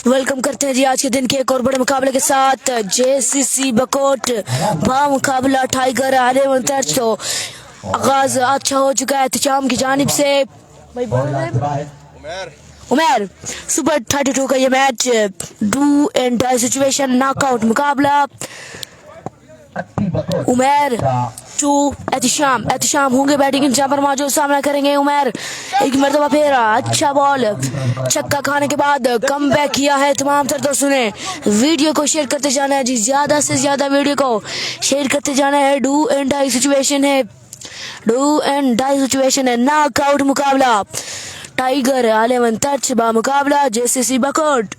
Welcome करते हैं जी आज के दिन के एक और बड़े मुकाबले के साथ जेसीसी बकोट बा मुकाबला टाइगर आले वंतर्स। तो आगाज अच्छा हो चुका है एहतशाम की जानिब से। उमर सुपर 32 का ये match do and die situation knockout मुकाबला। उमर टू एहतशाम होंगे बैटिंग इंतजाम पर मौजूद, सामना करेंगे उमर। एक मरतबा फिर अच्छा बॉल छक्का खाने के बाद कम बैक किया है। तमाम तर दोस्तों ने वीडियो को शेयर करते जाना है जी, ज्यादा से ज्यादा वीडियो को शेयर करते जाना है। डू एंड डाई सिचुएशन है नॉकआउट मुकाबला। टाइगर आले वंतर्स बा मुकाबला जेसीसी बकोट।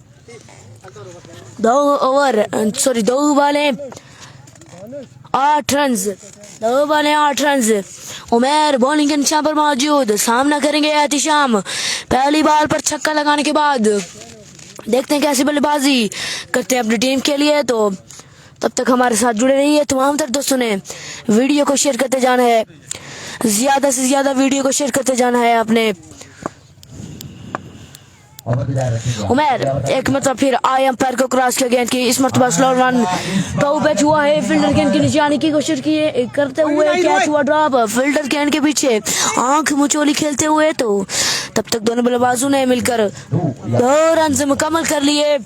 दो बालें 8 रन। उमर बॉलिंग के निशान पर मौजूद, सामना करेंगे एहतशाम। पहली बाल पर छक्का लगाने के बाद देखते हैं कैसी बल्लेबाजी करते हैं अपनी टीम के लिए। तो तब तक हमारे साथ जुड़े रहिए। तमाम तर दोस्तों ने वीडियो को शेयर करते जाना है, ज्यादा से ज्यादा वीडियो को शेयर करते जाना है अपने। उमर एक मतलब फिर आई अंपायर को क्रॉस किया गेंद की, इस मरतबा स्लो रन तो बैच हुआ है। फील्डर गेंद की नीचे आने की कोशिश की करते हुए कैच हुआ ड्रॉप। फील्डर गेंद के पीछे आंख मुचोली खेलते हुए, तो तब तक दोनों बल्लेबाजों ने मिलकर 2 रन से मुकम्मल कर लिए।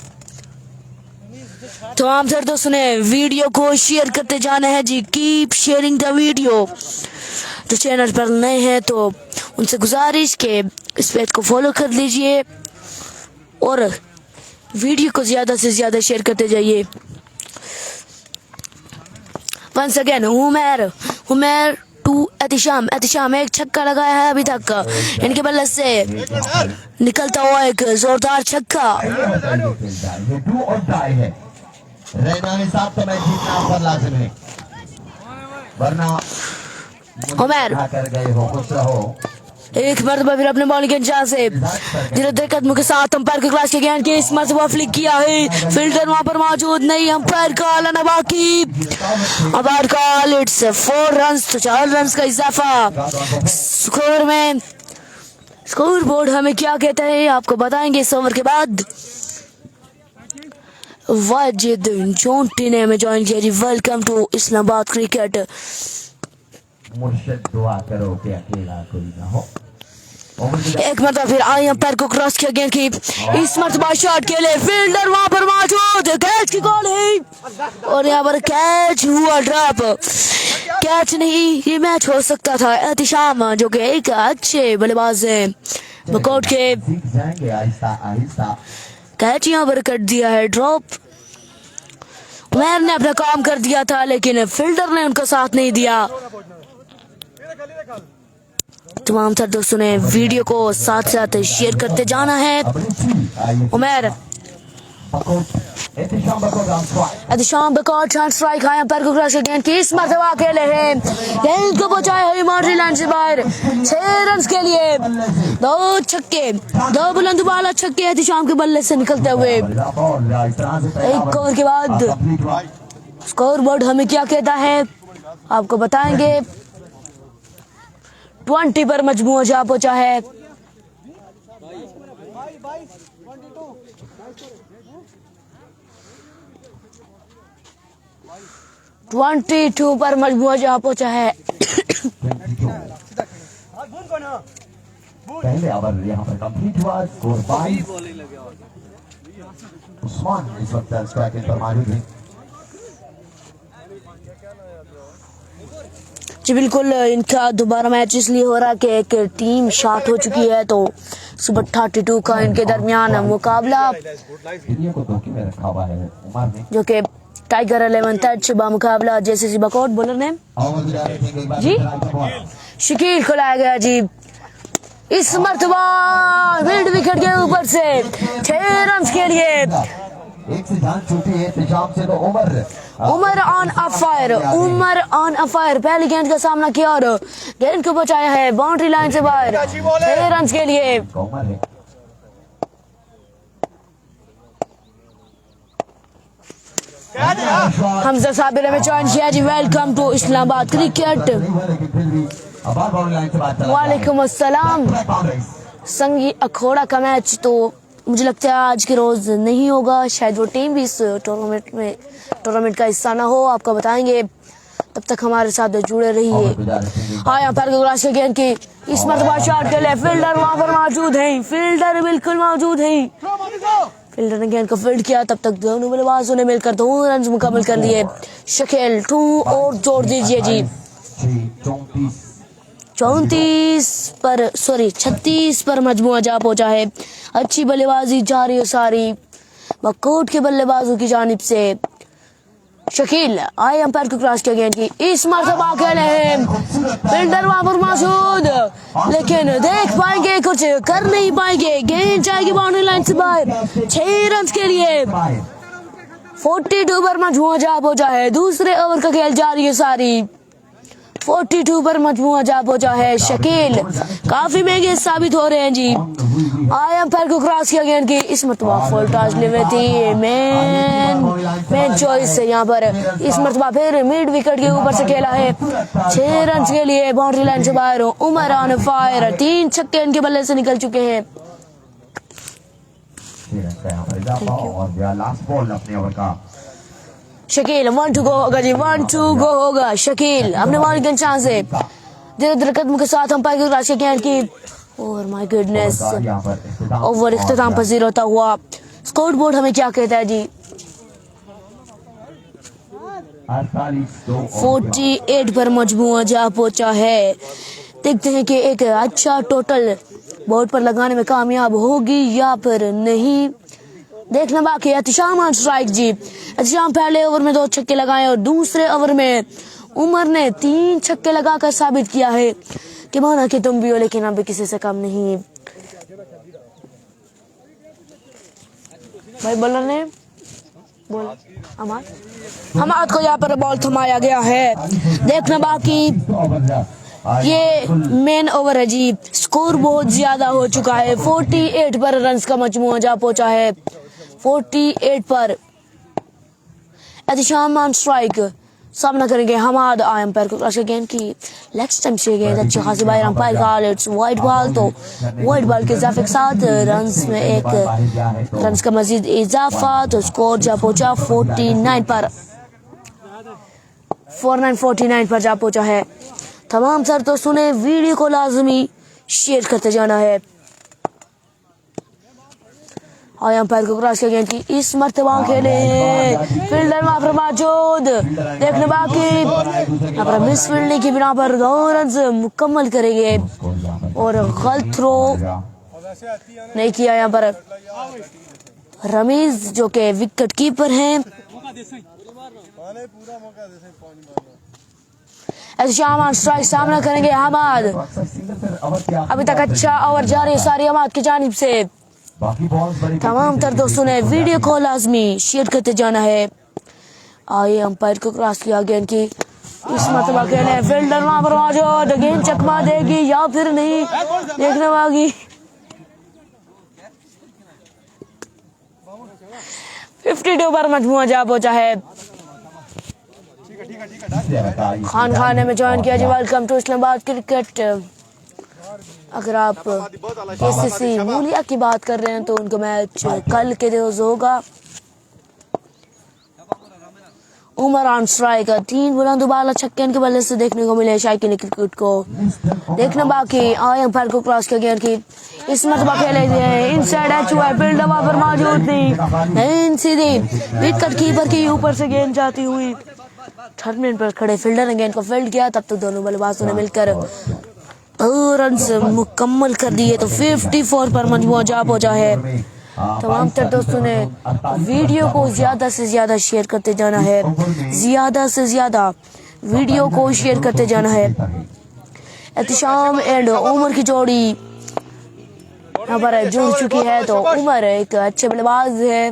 तमाम सर दोस्तों ने वीडियो को शेयर करते जाना है जी, कीप शेयरिंग द वीडियो। जो चैनल पर नए हैं तो उनसे गुजारिश के इस पेज को फॉलो कर लीजिए और वीडियो को ज्यादा से ज्यादा शेयर करते जाइए। Once again Umar to Ehtesham एक छक्का लगाया है अभी तक। इनके बल्ले से निकलता हुआ एक जोरदार छक्का। उमर एक मरतबा फिर अपने बॉलिंग के निशान से धीरे कदमों के साथ अंपायर के क्लास के गेंद के इस मरतबा फ्लिक किया है। फील्डर वहां पर मौजूद नहीं, अंपायर कॉल आना बाकी। अंपायर कॉल इट्स 4 रन, तो 4 रन का इजाफा स्कोर में। स्कोर बोर्ड हमें क्या कहता है आपको बताएंगे इस ओवर के बाद। वाजिद जोंटी ने हमें ज्वाइन किया जी। Welcome to Islamabad cricket. दुआ करो कि अकेला कोई ना हो। एक मरतबा फिर आई अंपायर को क्रॉस किया गेंद की, इस मरतबा शॉट के लिए फील्डर वहां पर मौजूद, कैच की कॉल है और यहाँ पर कैच हुआ ड्रॉप। कैच नहीं, ये मैच हो सकता था। एहतशाम जो कि एक अच्छे बल्लेबाज हैं बकोट के, कैच यहाँ पर कर दिया है ड्रॉप। उमर ने अपना काम कर दिया था लेकिन फील्डर ने उनको साथ नहीं दिया। तमाम तर दोस्तों ने वीडियो को साथ साथ शेयर करते जाना है। उमर एहतशाम बकोट स्ट्राइक है, अंपायर को क्रॉस गेंद की, इस मरतबा अकेले हैं, गेंद को पहुंचाया है बाउंड्री लाइन से बाहर। 6 रन के लिए 2 छक्के, 2 बुलंद बाला छक्के एहतशाम के बल्ले से निकलते हुए। एक ओवर के बाद स्कोर बोर्ड हमें क्या कहता है आपको बताएंगे। 20 पर मजमूआ जा पहुंचा है। 22 पर मजमूआ जा पहुंचा है। पहले ओवर यहाँ पर कंप्लीट हुआ, स्कोर 22। उस्मान इस वक्त स्ट्राइक पर मौजूद है जी। बिल्कुल, इनका दोबारा मैच इसलिए हो रहा है कि एक टीम शॉर्ट हो चुकी है, तो सुपर 32 का इनके दरमियान मुकाबला जो कि टाइगर 11 टच बा मुकाबला जेसीसी बकोट। बॉलर ने जी शकील को लाया गया जी। इस मरतबा मिड विकेट के ऊपर से 6 रन के लिए एक से जान छूटी है एहतशाम से। तो उमर ऑन अ फायर पहली गेंद का सामना किया और गेंद को बचाया है बाउंड्री लाइन से बाहर। 6 रन के लिए हमजा साबिर में ज्वाइन किया जी। Welcome to Islamabad cricket. वालेकुम अस्सलाम। संगी अखोड़ा का मैच तो मुझे लगता है आज के रोज नहीं होगा, शायद वो टीम भी इस टूर्नामेंट का हिस्सा ना हो, आपको बताएंगे। तब तक हमारे साथ जुड़े रहिए। हाँ, यहाँ पर ग्रास के गेंद की इस मरतबा शॉट के लिए फील्डर वहां पर मौजूद है, फील्डर बिल्कुल मौजूद है। फील्डर ने गेंद को फील्ड किया, तब तक दोनों बल्लेबाजों ने मिलकर 2 रन मुकम्मल कर लिए। शकील 2 और जोड़ दीजिए जी। 36 पर मजमुआ जा पहुंचा है। अच्छी बल्लेबाजी जारी है सारी बकोट के बल्लेबाजों की जानिब से। शकील आए अंपायर को क्रॉस किया गेंद की इस मरतबा खेले हैं, फील्डर वहां पर मौजूद, लेकिन देख पाएंगे कुछ कर नहीं पाएंगे। गेंद जाएगी बाउंड्री लाइन से बाहर। 6 रन के लिए 42 पर मजमुआ जा पहुंचा है। दूसरे ओवर का खेल जारी है सारी। 42 पर मजमुआ जा पहुंचा है। शकील काफी महंगे साबित हो रहे हैं जी। आए अंपायर को क्रॉस किया गेंद की इस मरतबा फुल टॉस लिए थी। मैन चॉइस है यहाँ पर। इस मरतबा फिर मिड विकेट के ऊपर से खेला है। 6 रन के लिए बाउंड्री लाइन से बाहर। Umar on fire. 3 छक्के इनके बल्ले से निकल चुके हैं। शकील 1-2 गो होगा जी, 1-2 गो होगा। शकील अपने बॉल के चांस है। धीरे कदम के साथ अंपायर की क्रॉस गेंद की और माय गुडनेस ओवर इख्तिताम पजीर होता हुआ। स्कोर बोर्ड हमें क्या कहता है जी? 48 पर मजमुआ जा पहुंचा है। देखते हैं कि एक अच्छा टोटल बोर्ड पर लगाने में कामयाब होगी या फिर नहीं, देखना बाकी। एहतिशाम ऑन स्ट्राइक जी। एहतिशाम पहले ओवर में 2 छक्के लगाए और दूसरे ओवर में उमर ने 3 छक्के लगाकर साबित किया है कि माना कि तुम भी हो लेकिन अभी किसी से कम नहीं। भाई बॉलर ने बोल हमाद को यहाँ पर बॉल थमाया गया है। देखना बाकी ये मेन ओवर है जी। स्कोर बहुत ज्यादा हो चुका है। 48 पर रन्स का मजमुआ जा पहुंचा है। 48 पर एहतिशाम ऑन स्ट्राइक। सामना करेंगे हमाद। आए अंपायर को क्रॉस गेंद की लेग स्टंप से गेंद अच्छी खासी बाहर। अंपायर का इट्स वाइड बॉल। तो वाइड बॉल के इजाफे के साथ रन्स में 1 रन्स का मजीद इजाफा। तो स्कोर जा पहुंचा 49 पर 49 पर जा पहुंचा है। तमाम सर तो सुने, वीडियो को लाजमी शेयर करते जाना है। और अंपायर को क्रॉस किया गेंद की इस मरतबा खेले हैं। फील्डर वहां पर मौजूद। देखने बाकी यहाँ पर मिस फील्डिंग की बिना पर 2 रन मुकम्मल करेंगे और गलत थ्रो नहीं किया यहाँ पर रमीज जो के विकेट कीपर हैं। Ehtisham on strike. सामना करेंगे हमाद। अभी तक अच्छा ओवर जारी है सारी हमाद की जानिब से। तमाम तर दोस्तों ने वीडियो को लाजमी शेयर करते जाना है। आइए अंपायर को क्रॉस किया गेंद की इस मरतबा खेले। फील्डर वहां पर मौजूद। गेंद चकमा देगी या फिर नहीं, देखने वागी। 52 पर मजमुआ जा पहुंचा है। खान खाने में ज्वाइन किया जी। Welcome to Islamabad cricket. अगर आप केसीसी मूलिया की बात कर रहे हैं तो उनका मैच कल के रोज होगा। Umar on strike. 3 बुलंद बाला छक्के के बल्ले से देखने को मिले शायकीन क्रिकेट को। देखना बाकी। आए अंपायर को क्रॉस किया गेंद की इस मरतबा खेले गए इनसाइड एच हुआ। फील्डर वहां पर मौजूद नहीं। सीधी विकेट कीपर के ऊपर से गेंद जाती हुई थर्ड मैन पर खड़े फील्डर ने गेंद को फील्ड किया। तब तक दोनों बल्लेबाजों ने मिलकर 2 रन मुकम्मल कर दिए। तो 54 पर मजमुआ जा पहुंचा है। तमाम तर दोस्तों ने वीडियो को ज्यादा से ज्यादा शेयर करते जाना है। ज्यादा से ज्यादा वीडियो को शेयर करते जाना है। एहतिशाम एंड उमर की जोड़ी यहाँ पर जुड़ चुकी है। तो उमर एक अच्छे बल्लेबाज है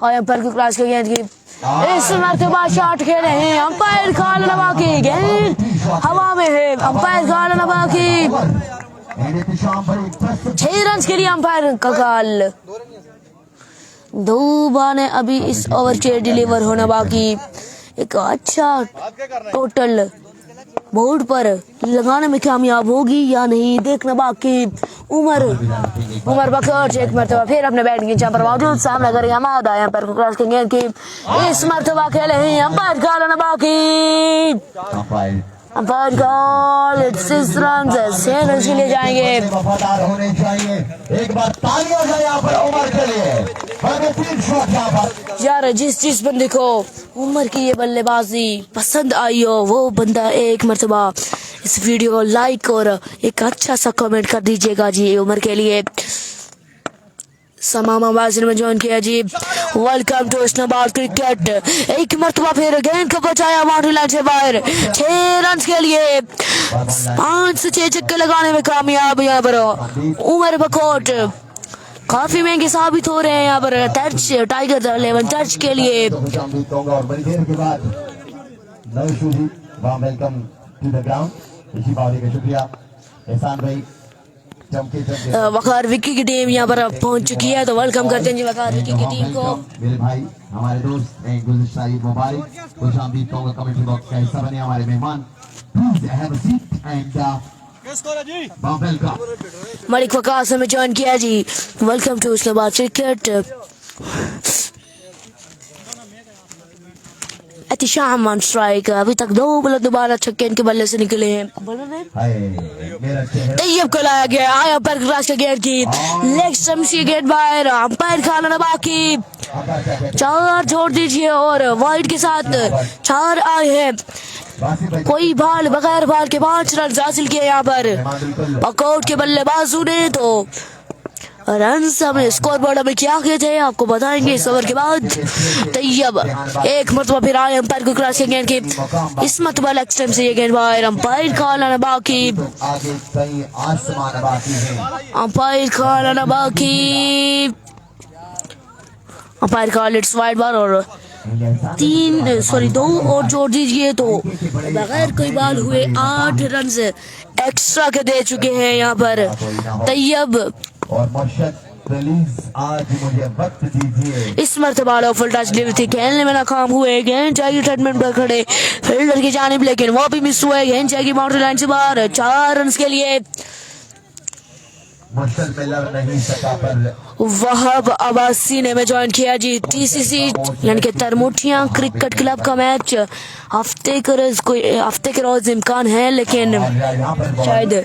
और अंपायर की क्रॉस की गेंद की इस मरतबा शॉट खेले हैं। अंपायर खान नवा की गेंद हवा में है। अंपायर खान नवा की 6 रन के लिए अंपायर का कॉल। 2 बालें अभी इस ओवर के डिलीवर होना बाकी। एक अच्छा टोटल बोर्ड पर लगाने में कामयाब होगी या नहीं देखना बाकी। उमर बखोट एक मरतबा फिर अपने बैटिंग के चापर मौजूद, सामना करेंगे हमाद आया पर क्रॉस के गेंद की इस मरतबा खेले हैं अंपायर का बाकी। अंपायर कॉल 6 रन से लिए जाएंगे। वफादार होने चाहिए। एक बार तालियां हो जाए यहाँ पर उमर के लिए। 3 शॉट यहाँ पर। यार जिस बंदे को उमर की ये बल्लेबाजी पसंद आई हो वो बंदा एक मरतबा इस वीडियो को लाइक और एक अच्छा सा कमेंट कर दीजिएगा जी उमर के लिए। समामा बाजिर में ज्वाइन किया जी। Welcome to Islamabad cricket. एक मरतबा फिर गेंद को बचाया बाउंड्री लाइन से बाहर 6 रन के लिए 5 से 6 छक्के लगाने में कामयाब यहाँ पर उमर बखोट। काफी महंगे साबित हो रहे हैं यहाँ पर टच टाइगर 11 टच के लिए। और बड़ी देर के बाद वेलकम टू द ग्राउंड। इसी बावली का शुक्रिया एहसान भाई। वकार विक्की की टीम यहाँ पर पहुंच चुकी है तो वेलकम करते हैं जी वकार विक्की की टीम को। मेरे भाई हमारे दोस्त गुज़िश्ता ईद मुबारक। खुशामदीद कहूँगा कमेंट्री बॉक्स का हिस्सा बने हमारे मेहमान। Please have a seat and welcome. Malik Waqas हमें ज्वाइन किया जी। Welcome to Islamabad cricket. Ehtisham on strike. अभी तक 2 बल्ले दोबारा छक्के इनके बल्ले से निकले हैं। तैयब को लाया गया आया पर ग्रास के गेंद की लेग स्टंप से गेंद बाहर। अंपायर खाना बाकी 4 छोड़ दीजिए और वाइड के साथ 4 आए हैं। कोई बाल बगैर बाल के 5 रन हासिल किए यहाँ पर वॉकआउट के बल्लेबाजों ने। तो रन हमें स्कोर बोर्ड में क्या किए थे आपको बताएंगे इस ओवर के बाद। तैयब एक मरतबा फिर आए अंपायर को क्रॉस गेंद की इस मरतबा लेग स्टंप से ये गेंद बाहर। अंपायर खाना बाकी अंपायर का लेट्स वाइड बार और 2 और जोड़ दीजिए तो बगैर कोई बाल हुए 8 रन एक्स्ट्रा के दे चुके हैं यहाँ पर तैयब। और आज मुझे वक्त दीजिए। इस मरतबा फुल टच डिलीवरी थी, खेलने में नाकाम हुए। गेंद जाएगी ट्रीटमेंट पर खड़े फील्डर की जानिब लेकिन वो भी मिस हुए। गेंद जाएगी बाउंड्री लाइन से बाहर 4 रन के लिए। नहीं सका पर वहाब अब्बासी ने में ज्वाइन किया जी। TCC यानी कि तरमुठियां क्रिकेट क्लब का मैच हफ्ते के रोज इम्कान है लेकिन शायद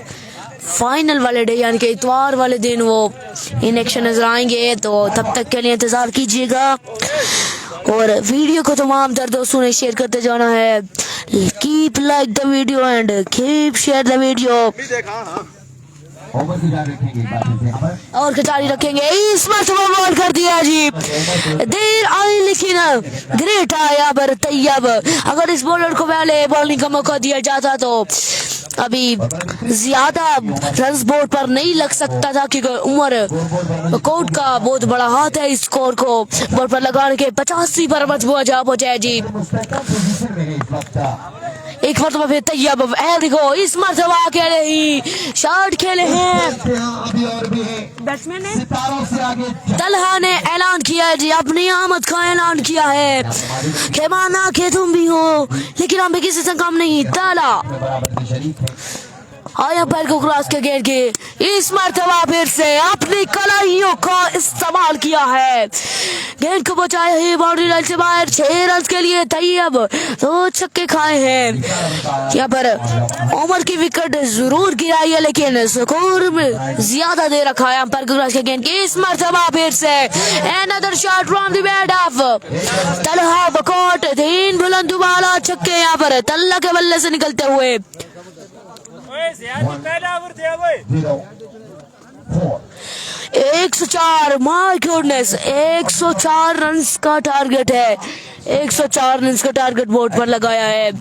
फाइनल वाले डे यानी कि इतवार वाले दिन वो इन एक्शन नजर आएंगे तो तब तक के लिए इंतजार कीजिएगा। और वीडियो को तमाम तर दोस्तों ने शेयर करते जाना है। Keep like the video and keep share the video. और खिलाड़ी रखेंगे इस मरतबा बॉल कर दिया जी। देर आई लेकिन ग्रेट आया पर तैयब। अगर इस बॉलर को पहले बॉलिंग का मौका दिया जाता तो अभी ज्यादा रन बोर्ड पर नहीं लग सकता था क्योंकि उमर कोर्ट का बहुत बड़ा हाथ है। इस स्कोर को बोर्ड पर लगाने के 85 पर जा पहुंचे जी। एक मरतबा फिर तैयब देखो इस मरतबा खेले ही शॉट खेले हैं बैट्समैन ने। तलहा ने ऐलान किया जी अपनी आमद का ऐलान किया है। खेमाना के तुम भी हो लेकिन हम भी किसी से कम नहीं। ताला आया पैर को क्रॉस के गेंद की इस मरतबा फिर से अपनी कलाइयों का इस्तेमाल किया है। गेंद को बचाया है बाउंड्री लाइन से बाहर 6 रन के लिए। तैयब 2 छक्के खाए हैं। यहाँ पर उमर की विकेट जरूर गिराई है लेकिन स्कोर में ज्यादा दे रखा है। पैर को क्रॉस के गेंद की इस मरतबा फिर से another shot from the bat of Talha Bakot. 3 बुलंद बाला छक्के यहाँ पर तल्ला के बल्ले से निकलते हुए। 104 माय गॉडनेस 104 रन का टारगेट है। 104 रन का टारगेट बोर्ड पर लगाया है।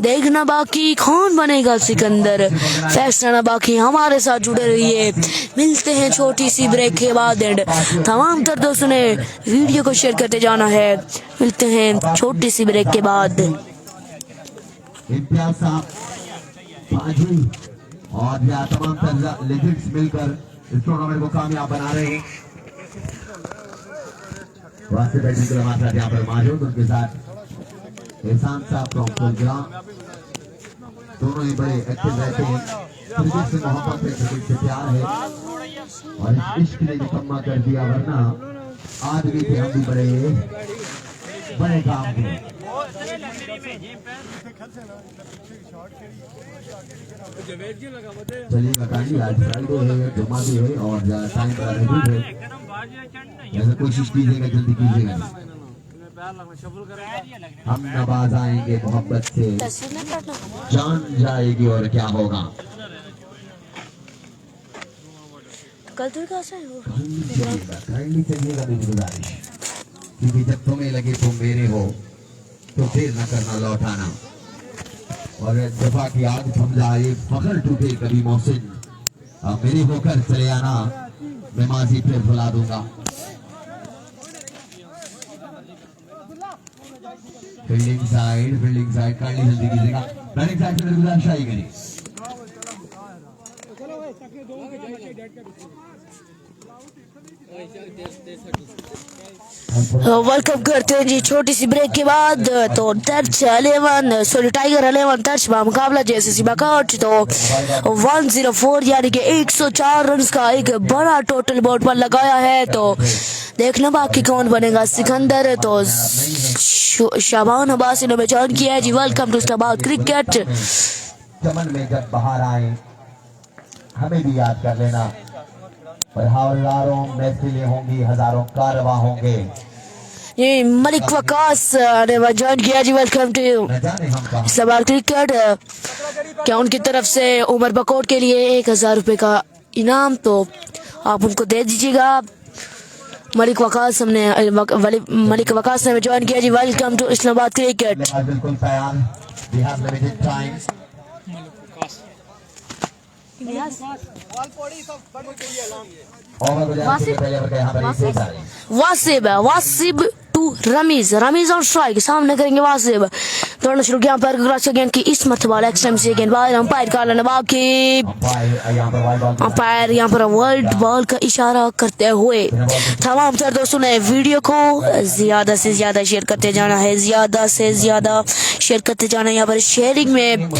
देखना बाकी कौन बनेगा सिकंदर। फैसला बाकी हमारे साथ जुड़े रहिए। मिलते हैं छोटी सी ब्रेक के बाद एंड तमाम तर दोस्तों ने वीडियो को शेयर करते जाना है। मिलते हैं छोटी सी ब्रेक के बाद। और यहाँ तमाम लेजेंड्स मिलकर इस टूर्नामेंट को कामयाब बना रहे हैं। वासी बैठने के लिए हमारे साथ यहाँ पर मौजूद उनके साथ एहसान साहब फ्रॉम कुलग्राम दोनों ही बड़े एक्टिव रहते हैं। क्रिकेट से मोहब्बत है, क्रिकेट से प्यार है और इस इश्क ने निकम्मा कर दिया, वरना आदमी थे हम भी बड़े काम के। चलिए बताइए, आज फ्राइडे है, जुम्मा भी है और टाइम बड़ा महदूद है, जैसे कोशिश कीजिएगा, जल्दी कीजिएगा। हम नवाज आएंगे मोहब्बत से, जान जाएगी और क्या होगा। काइंडली चलिएगा मेरी गुजारिश, क्योंकि जब तुम्हें लगे तुम मेरे हो तो फिर न करना लौटाना, और जफा की आग थम जाए, फखर टूटे कभी मोहसिन, अब मेरे होकर चले आना, मैं माजी फिर भुला दूंगा। फील्डिंग साइड काइंडली जल्दी कीजिएगा, रनिंग साइड से मेरी गुजारिश आई करिए। वेलकम करते हैं जी छोटी सी ब्रेक के बाद। तो टच 11 सॉरी टाइगर 11 टच मुकाबला जैसे बाकाउट, तो 104 यानी कि 104 रन का एक बड़ा टोटल बोर्ड पर लगाया है। तो देखना बाकी कौन बनेगा। सिकंदर तो शाबान अब्बासी ने जॉइन किया है जी। Welcome to Islamabad cricket. चमन में जब बाहर आए हमें भी याद कर लेना, पर हजारों महफिलें होंगी, हजारों कारवां होंगे। ये मलिक वकास ने जॉइन किया जी। Welcome to Islamabad cricket. क्या उनकी तरफ से उमर बकोट के लिए 1000 रुपए का इनाम, तो आप उनको दे दीजिएगा। मलिक वकास ने ज्वाइन किया जी। Welcome to Islamabad cricket. बिल्कुल तैयार, we have limited time. Wasib to Rameez on strike, सामने करेंगे वासिब। दौड़ना शुरू किया पर गेंद की इस मतवाला एक्सट्रीम से गेंद बाहर, अंपायर का नवाब की अंपायर यहाँ पर वर्ल्ड बॉल का इशारा करते हुए। तमाम तर दोस्तों ने वीडियो को ज्यादा से ज्यादा शेयर करते जाना है, ज्यादा से ज्यादा शेयर करते जाना है। यहाँ पर शेयरिंग में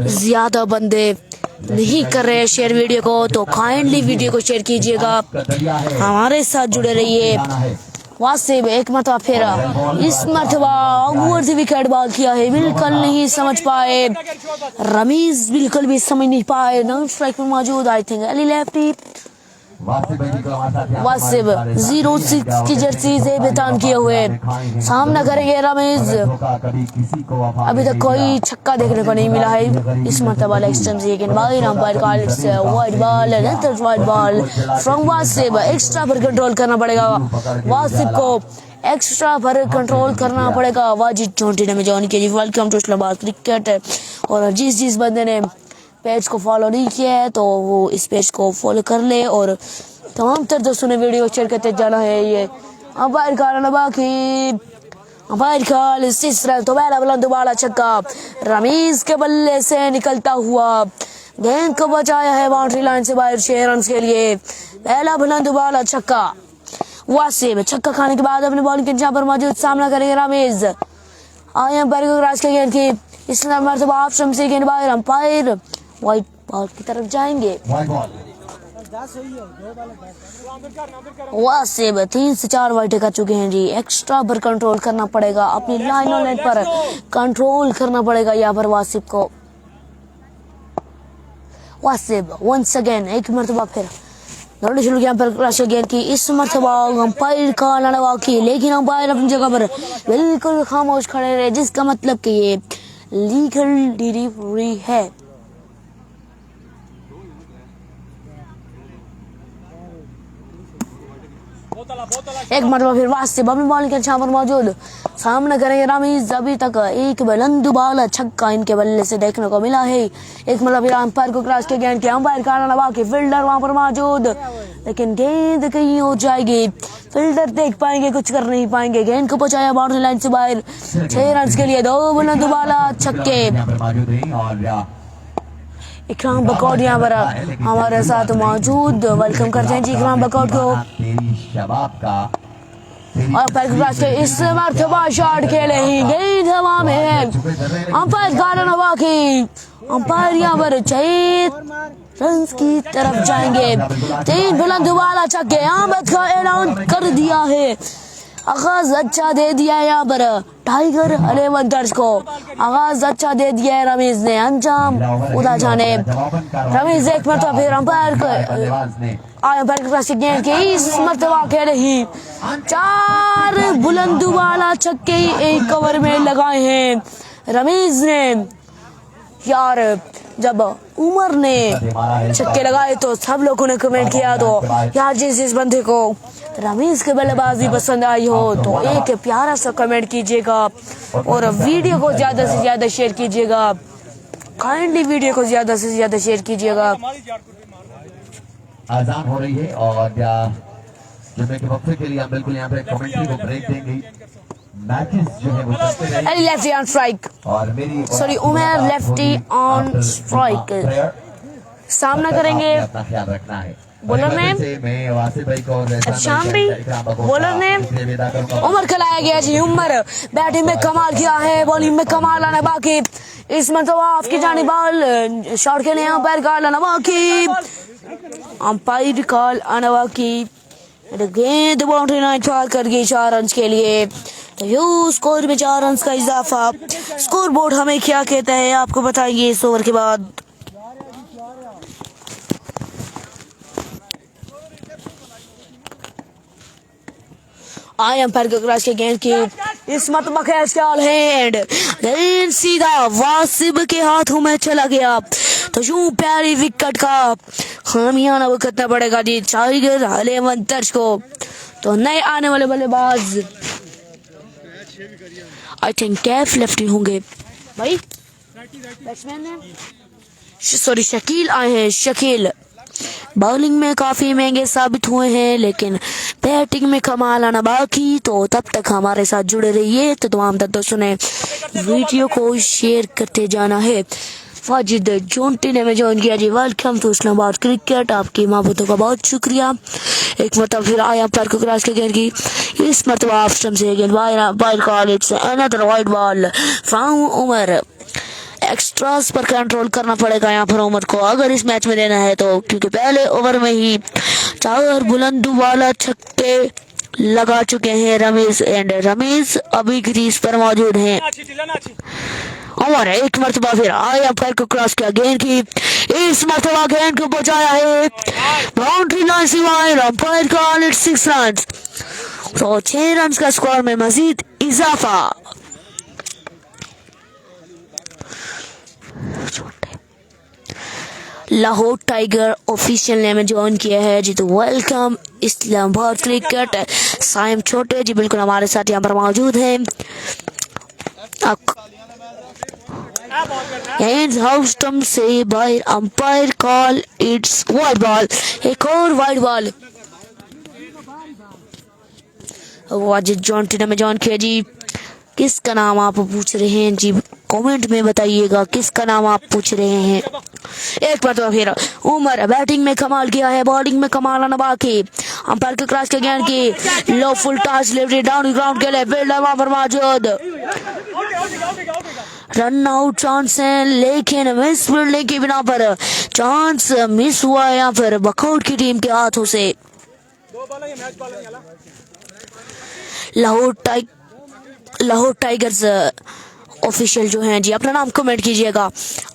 ज्यादा बंदे नहीं कर रहे शेयर वीडियो को, तो काइंडली वीडियो को शेयर कीजिएगा, हमारे साथ जुड़े रहिए। वासिब एक मरतबा फेरा, इस मरतबा ओवर द विकेट बॉल किया है, बिल्कुल नहीं समझ पाए रमीज, बिल्कुल भी समझ नहीं पाए। नॉन स्ट्राइक में मौजूद आई थिंक अली लेफ्टी। वासिब 06 की जर्सी से बेतान किए हुए सामना करेंगे रमीज। अभी तक कोई छक्का देखने को नहीं मिला है इस मरतबा। लेग से गेंद बाहर, umpire calls wide ball, wide ball from Wasib. Extra पर कंट्रोल करना पड़ेगा वासिब को, एक्स्ट्रा पर कंट्रोल करना पड़ेगा। वाजिद चौंटी ने जॉइन किया। Welcome to Islamabad cricket. और जिस बंदे ने पेज को फॉलो नहीं किया है तो वो इस पेज को फॉलो कर ले, और तमाम तर दोस्तों ने वीडियो शेयर करते जाना है। ये अंपायर का बाकी अंपायर का इस रन, तो पहला बुलंद बाला छक्का रमीज के बल्ले से निकलता हुआ गेंद को बचाया है बाउंड्री लाइन से बाहर 6 रन के लिए। पहला बुलंद बाला छक्का वासिब। छक्का खाने के बाद अपने बॉलिंग के जहां पर मौजूद सामना करेंगे रमीज। आए अंपायर को राज के गेंद की इस मरतबा ऑप्शन से गेंद बाहर, अंपायर वाइट बॉल की तरफ जाएंगे। वासिब 3 से 4 वाइट कर चुके हैं जी। एक्स्ट्रा पर कंट्रोल करना पड़ेगा, अपनी लाइन ऑन लाइन पर कंट्रोल करना पड़ेगा यहाँ पर वासिब को। वासिब वंस अगेन एक मरतबा फिर दौड़ने शुरू किया पर क्रश गेंद की इस मरतबा अंपायर का लड़वा की, लेकिन अंपायर अपनी जगह पर बिल्कुल खामोश खड़े रहे, जिसका मतलब कि ये लीगल डिलीवरी है। एक मरतबा फिर वासिब अपनी बॉलिंग के छापर मौजूद सामने करेंगे रमीज। अभी तक एक बुलंद बाला छक्का इनके बल्ले से देखने को मिला है। एक मतलब फिर अंपायर को क्रॉस के गेंद के अंपायर का नवा के फील्डर वहां पर मौजूद, लेकिन गेंद कहीं हो जाएगी। फील्डर देख पाएंगे, कुछ कर नहीं पाएंगे। गेंद को पहुंचाया बाउंड्री लाइन से बाहर 6 रन के लिए। 2 बुलंद बाला छक्के। इकराम बकौट यहाँ पर हमारे साथ मौजूद। वेलकम करते हैं जी इकराम बकौट को। और अंपायर क्रॉस के इस मरतबा शॉट खेले ही गेंद हवा में है। अंपायर कारण हवा की अंपायर यहाँ पर 6 रन की तरफ जाएंगे। 3 बुलंद वाला छक्के आमद का ऐलान कर दिया है। आगाज अच्छा दे दिया है यहाँ पर टाइगर 11 को। आगाज अच्छा दे दिया है रमीज ने, अंजाम उदा जाने रमीज एक मरतबा फिर अंपायर गेंद के इस मरतबा खेले ही 4 बुलंद वाला छक्के एक कवर में लगाए हैं रमीज ने। यार जब उमर ने छक्के लगाए तो सब लोगों ने कमेंट किया, तो यार जिस बंदे को रमीज की बल्लेबाजी पसंद आई हो तो एक प्यारा सा कमेंट कीजिएगा और वीडियो को ज्यादा से ज्यादा शेयर कीजिएगा। काइंडली वीडियो को ज्यादा से ज्यादा शेयर कीजिएगा। आजान हो रही है और जुम्मे के वक्फे के लिए हम बिल्कुल यहाँ पे कमेंट्री को ब्रेक देंगे। मैचेस जो है वो चलते रहेंगे। लेफ्टी ऑन स्ट्राइक, और मेरी sorry Umar lefty on strike सामना करेंगे। अपना ख्याल रखना है। बॉलर ने मैं वासिफ भाई को शामरी, बॉलर ने उमर खिलाया गया जी। उमर बैटिंग में कमाल किया है, बॉलिंग में कमाल आना बाकी। इस मतलब आपकी जानी बॉल शॉट के लिए अंपायर कॉल आना बाकी। अंपायर कॉल आना बाकी। गेंद बाउंड्री लाइन पार कर गई 4 रन के लिए। तो यू स्कोर में 4 रन का इजाफा। स्कोर बोर्ड हमें क्या कहता है आपको बताएंगे इस ओवर के बाद। आई अंपायर के क्रॉस के गेंद की इस मतबा कैच हैंड गेंद सीधा वासिब के हाथों में चला गया। तो यूं प्यारी विकेट का खामियाना भुगतना पड़ेगा जी टाइगर 11 को। तो नए आने वाले बल्लेबाज आई थिंक कैफ लेफ्टी होंगे भाई। बैट्समैन है सॉरी शकील आए हैं। शकील बॉलिंग में काफी महंगे साबित हुए हैं लेकिन बैटिंग में कमाल आना बाकी। तो तब तक हमारे साथ जुड़े रहिए। तो तमाम दोस्तों ने वीडियो को शेयर करते जाना है। वाजिद जोंटी ने में ज्वाइन किया जी। Welcome to Islamabad cricket. आपकी मोहब्बतों का बहुत शुक्रिया। एक मतलब फिर आया अंपायर को क्रॉस के गेंद की इस मतलब ऑफ स्टंप से गेंद बाहर call. It's another wide ball from Umar. Extras पर कंट्रोल करना पड़ेगा यहाँ पर उमर को अगर इस मैच में लेना है तो, क्योंकि पहले ओवर में ही 4 बुलंद वाला छक्के लगा चुके हैं रमीज एंड रमीज अभी क्रीज पर मौजूद हैं। और एक मरतबा फिर आए अंपायर को क्रॉस किया गेंद की इस मरतबा गेंद को बचाया है बाउंड्री लाइन से बाहर। Umpire call it 6 run. तो 6 रन का स्कोर में मजीद इजाफा। लाहौर टाइगर ऑफिशियल ने में ज्वाइन किया है जी। तो वेलकम इस्लामाबाद क्रिकेट। साइम छोटे जी बिल्कुल हमारे साथ यहाँ पर मौजूद हैं। हाउस स्टंप से बाहर umpire call it's wide ball. एक और वाइड बॉल। वाजिद जॉन्टी ने में ज्वाइन किया जी। किसका नाम आप पूछ रहे हैं जी कमेंट में बताइएगा किसका नाम आप पूछ रहे हैं। एक बार तो फिर उमर बैटिंग में कमाल किया है, बॉलिंग में कमाल आना बाकी। अंपायर के क्रॉस के गेंद की low full toss delivery down ground के लिए फील्डर वहां पर मौजूद। रन आउट चांस है लेकिन मिस फील्डिंग की बिना पर चांस मिस हुआ है यहाँ पर बकआउट की टीम के हाथों से। लाहौर टाइगर्स ऑफिशियल जो हैं जी अपना नाम कमेंट कीजिएगा।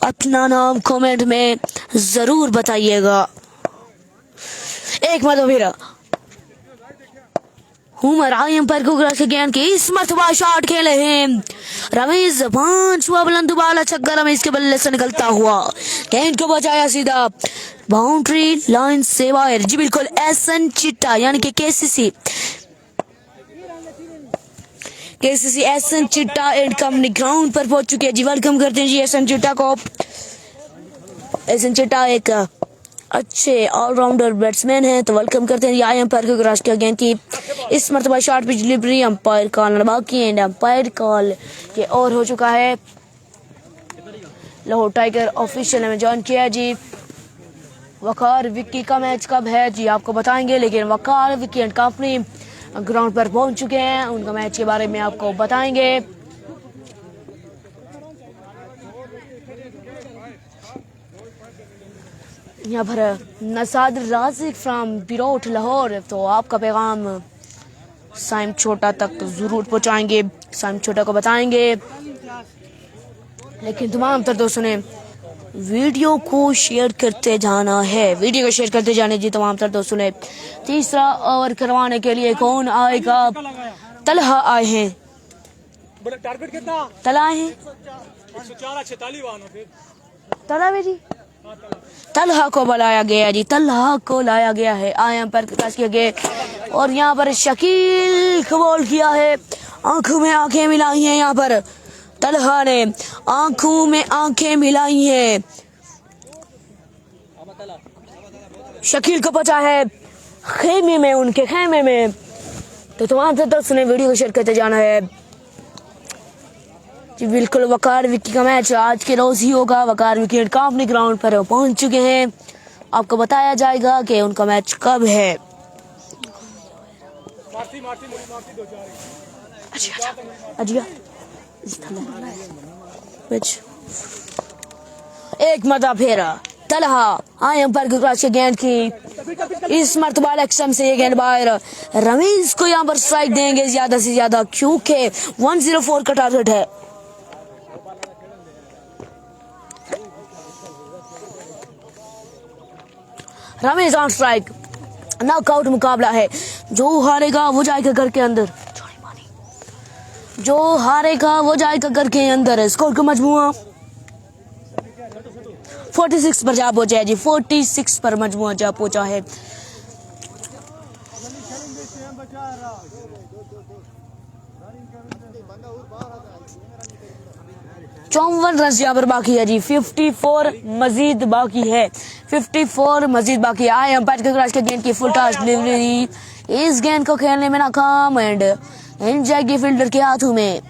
अपना नाम कमेंट में जरूर बताइएगा। एक मतलब फिर उमर आई अंपायर को क्रॉस के गेंद की इस मरतबा शॉट खेले हैं रमीज। 5वां बुलंद वाला छक्का रमीज के बल्ले से निकलता हुआ गेंद को बचाया सीधा बाउंड्री लाइन से बाहर जी। बिल्कुल एसएन चिट्टा यानी कि केसीसी एसएन चिट्टा एंड कंपनी ग्राउंड पर पहुंच चुके हैं जी। वेलकम करते हैं जी एसएन चिट्टा को। एसएन चिट्टा एक अच्छे ऑलराउंडर बैट्समैन है तो वेलकम करते हैं जी। आई अंपायर को क्रॉस किया गेंद की इस मरतबा shot pitch delivery umpire call बाकी एंड अंपायर कॉल ये और हो चुका है। लाहौर टाइगर ऑफिशियल में ज्वाइन किया जी। वकार विक्की का मैच कब है जी आपको बताएंगे लेकिन वकार विक्की एंड कंपनी ग्राउंड पर पहुंच चुके हैं, उनका मैच के बारे में आपको बताएंगे। यहाँ पर नसाद राजिक फ्रॉम बिरोट लाहौर, तो आपका पैगाम साइम छोटा तक जरूर पहुंचाएंगे, साइम छोटा को बताएंगे। लेकिन तमाम तर दोस्तों ने वीडियो को शेयर करते जाना है, वीडियो को शेयर करते जाने जी तमाम तर दोस्तों ने। तीसरा ओवर करवाने के लिए कौन आएगा? तलहा आए हैं, टारगेट कितना? तला आए हैं, 146 तला में जी तलहा को बुलाया गया जी, तलहा को लाया गया है, आया पर किया गया। और यहाँ पर शकील को बॉल किया है, आंखों में आंखें मिलाई हैं। यहाँ पर तलहा ने आंखों में आंखें मिलाई हैं, शकील को पचा है खेमे में, उनके खेमे में। तो तमाम दोस्तों ने वीडियो को शेयर करते जाना है जी। बिल्कुल वकार विकी का मैच आज के रोज ही होगा। वकार विकी कंपनी ग्राउंड पर पहुंच चुके हैं, आपको बताया जाएगा कि उनका मैच कब है। एक मदा फेरा तलहा आए अंपायर के क्रॉस के गेंद की, इस मरतबा एक्सम से ये गेंद बाहर। रमीज को यहाँ पर स्ट्राइक देंगे ज्यादा से ज्यादा, क्योंकि 104 का टारगेट है। रमीज ऑन स्ट्राइक, नॉकआउट मुकाबला है। जो हारेगा वो जाएगा घर के अंदर, जो हारेगा वो जाएगा घर के अंदर। स्कोर का मजमुआ 46 पर जा पहुंचा है जी, 46 पर मजमुआ जा पहुंचा है। चौवन रन यहाँ पर बाकी है जी, 54 मजीद बाकी है, 54 मजीद बाकी है। आए अंपायर के क्रॉस के गेंद की फुल टॉस डिलीवरी, इस गेंद को खेलने में नाकाम एंड इन जाएगी फील्डर के हाथों में।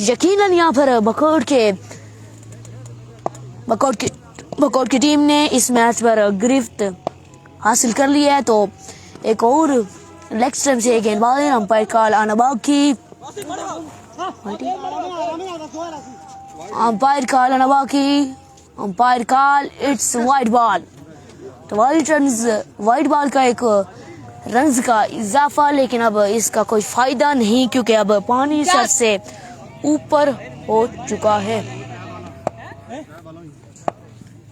यकीनन यहाँ पर बकौट की टीम ने इस मैच पर गिरफ्त हासिल कर ली है। तो एक और लेग स्टंप से गेंदबाज अंपायर कॉल आना बाकी, अंपायर कॉल आना बाकी, umpire call it's wide ball. तो वाइड बॉल का एक रन्स का इजाफा, लेकिन अब इसका कोई फायदा नहीं क्योंकि अब पानी सर से ऊपर हो चुका है।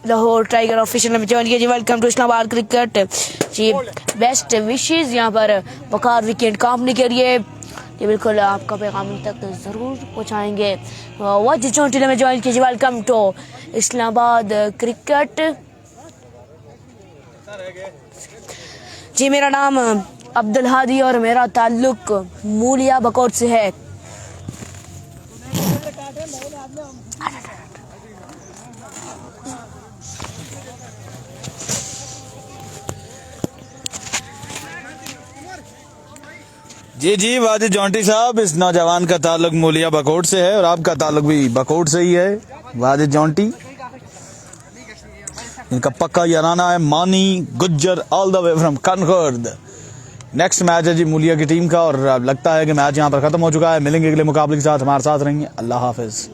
लाहौर टाइगर ऑफिशियल में ज्वाइन किया जी। वेलकम टू इस्लामाबाद क्रिकेट जी, बेस्ट विशेष यहाँ पर वकार विकेट कंपनी के लिए ये बिल्कुल आपका पैगाम तक जरूर पहुँचाएंगे। वॉच चौंटी में ज्वाइन कीजिए। वेलकम टू इस्लामाबाद क्रिकेट जी। मेरा नाम अब्दुल हादी और मेरा ताल्लुक मूलिया बकोट से है। जी जी वाजिद जॉन्टी साहब, इस नौजवान का ताल्लुक मूलिया बकोट से है और आपका ताल्लुक भी बकोट से ही है। वाजिद जॉन्टी, इनका पक्का याराना है Mani Gujjar all the way from Kankhurd. Next match है जी मूलिया की टीम का और लगता है कि मैच यहाँ पर खत्म हो चुका है। मिलेंगे अगले मुकाबले के साथ, हमारे साथ रहेंगे। अल्लाह हाफिज।